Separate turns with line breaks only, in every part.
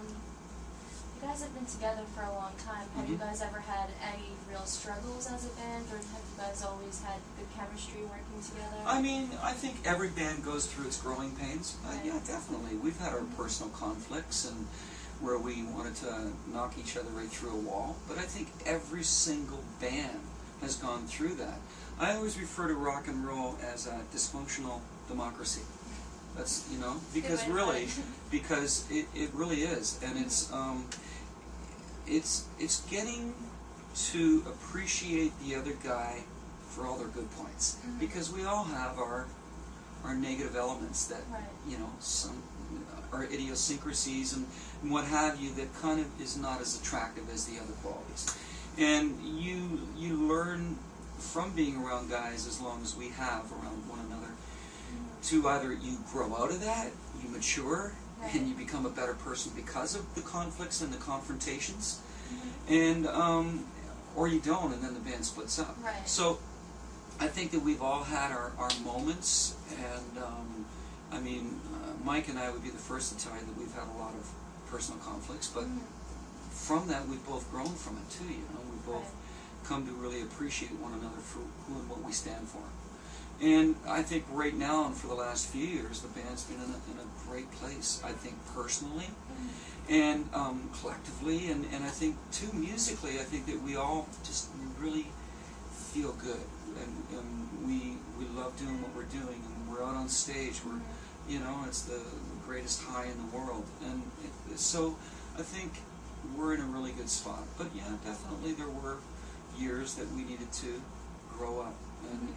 you guys have been together for a long time. Have you guys ever had any real struggles as a band, or have you guys always had good chemistry working together?
I mean, I think every band goes through its growing pains.
Right.
Yeah, definitely. We've had our personal conflicts and where we wanted to knock each other right through a wall, but I think every single band has gone through that. I always refer to rock and roll as a dysfunctional democracy. That's, you know, because really, because it really is, and it's getting to appreciate the other guy for all their good points, because we all have our negative elements that, you know, some our idiosyncrasies and what have you that kind of is not as attractive as the other qualities. And you learn from being around guys as long as we have around one another to either you grow out of that, you mature, and you become a better person because of the conflicts and the confrontations, and or you don't, and then the band splits up. So I think that we've all had our moments, and I mean, Mike and I would be the first to tell you that we've had a lot of personal conflicts, but from that we've both grown from it too, you know. We've both come to really appreciate one another for who and what we stand for. And I think right now and for the last few years the band's been in a great place, I think personally and collectively, and I think too musically. I think that we all just really feel good, and we love doing what we're doing, and we're out on stage, we're, you know, it's the greatest high in the world, and so I think we're in a really good spot. But yeah, definitely there were years that we needed to grow up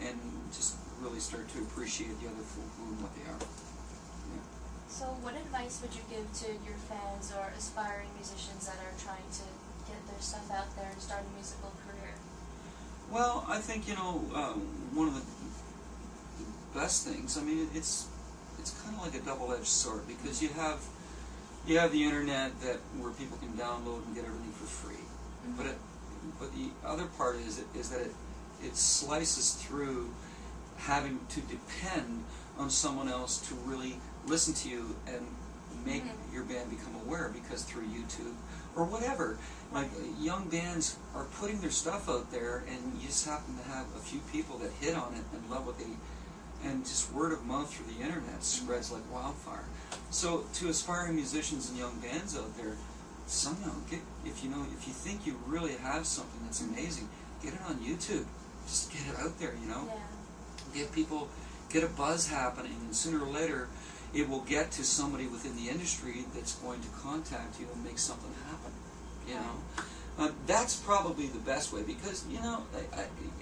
and just really start to appreciate the other for who and what they are. Yeah.
So what advice would you give to your fans or aspiring musicians that are trying to get their stuff out there and start a musical career?
Well, I think, you know, one of the best things, I mean, it's kind of like a double-edged sword, because you have the internet where people can download and get everything for free, but the other part is that it slices through having to depend on someone else to really listen to you and make your band become aware, because through YouTube or whatever, like young bands are putting their stuff out there, and you just happen to have a few people that hit on it and love what they, and just word of mouth through the internet spreads like wildfire. So to aspiring musicians and young bands out there, somehow if you think you really have something that's amazing, get it on YouTube. Just get it out there, you know. Get a buzz happening, and sooner or later it will get to somebody within the industry that's going to contact you and make something happen, you know. That's probably the best way, because, you know,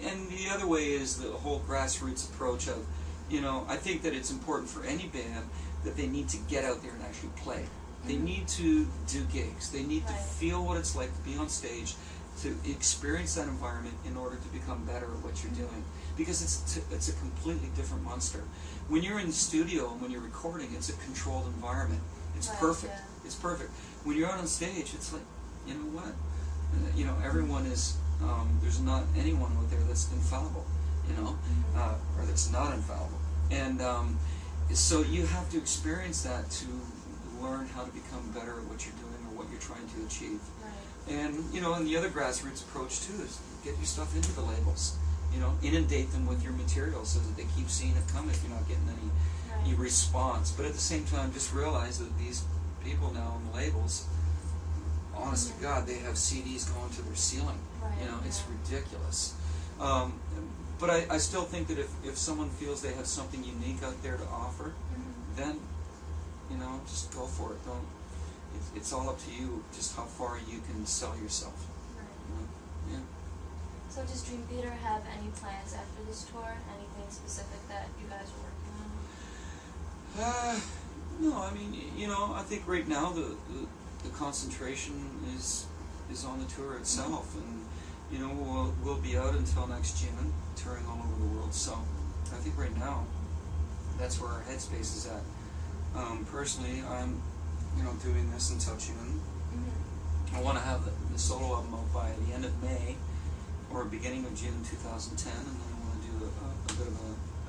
and the other way is the whole grassroots approach of, you know, I think that it's important for any band that they need to get out there and actually play. They need to do gigs. They need to feel what it's like to be on stage, to experience that environment in order to become better at what you're doing. Because it's a completely different monster. When you're in the studio and when you're recording, it's a controlled environment. It's perfect. It's perfect. When you're out on stage, it's like, you know what? You know, everyone is, there's not anyone out there that's infallible, you know, or that's not infallible. And so you have to experience that to learn how to become better at what you're doing or what you're trying to achieve. And, you know, and the other grassroots approach too is get your stuff into the labels. You know, inundate them with your material so that they keep seeing it come if you're not getting any response. But at the same time, just realize that these people now on the labels, honest to God, they have CDs going to their ceiling. You know, it's ridiculous. But I still think that if someone feels they have something unique out there to offer, then, you know, just go for it. Don't. It's all up to you, just how far you can sell yourself. You know? Yeah.
So does Dream Theater have any plans after this tour? Anything specific that you guys are working on?
No, I mean, you know, I think right now the concentration is on the tour itself, and, you know, we'll be out until next June, touring all over the world. So I think right now that's where our headspace is at. Personally, I'm, you know, doing this until June. I want to have the solo album out by the end of May or beginning of June 2010, and then I want to do a bit of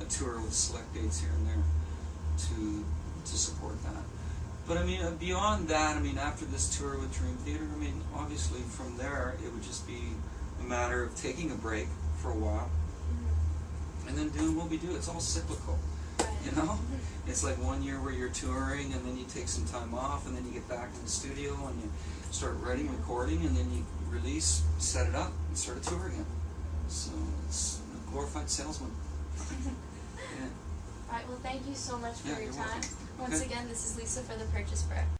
a tour with select dates here and there to support that. But I mean, beyond that, I mean, after this tour with Dream Theater, I mean, obviously from there, it would just be a matter of taking a break for a while, and then doing what we do. It's all cyclical, you know? It's like 1 year where you're touring, and then you take some time off, and then you get back in the studio, and you start writing, recording, and then you release, set it up, and start a tour again. So it's a glorified salesman. Yeah.
Alright, well thank you so much for
Yeah,
your
you're
time.
welcome.
Once
Okay.
again, this is Lisa for the Purchase Pro.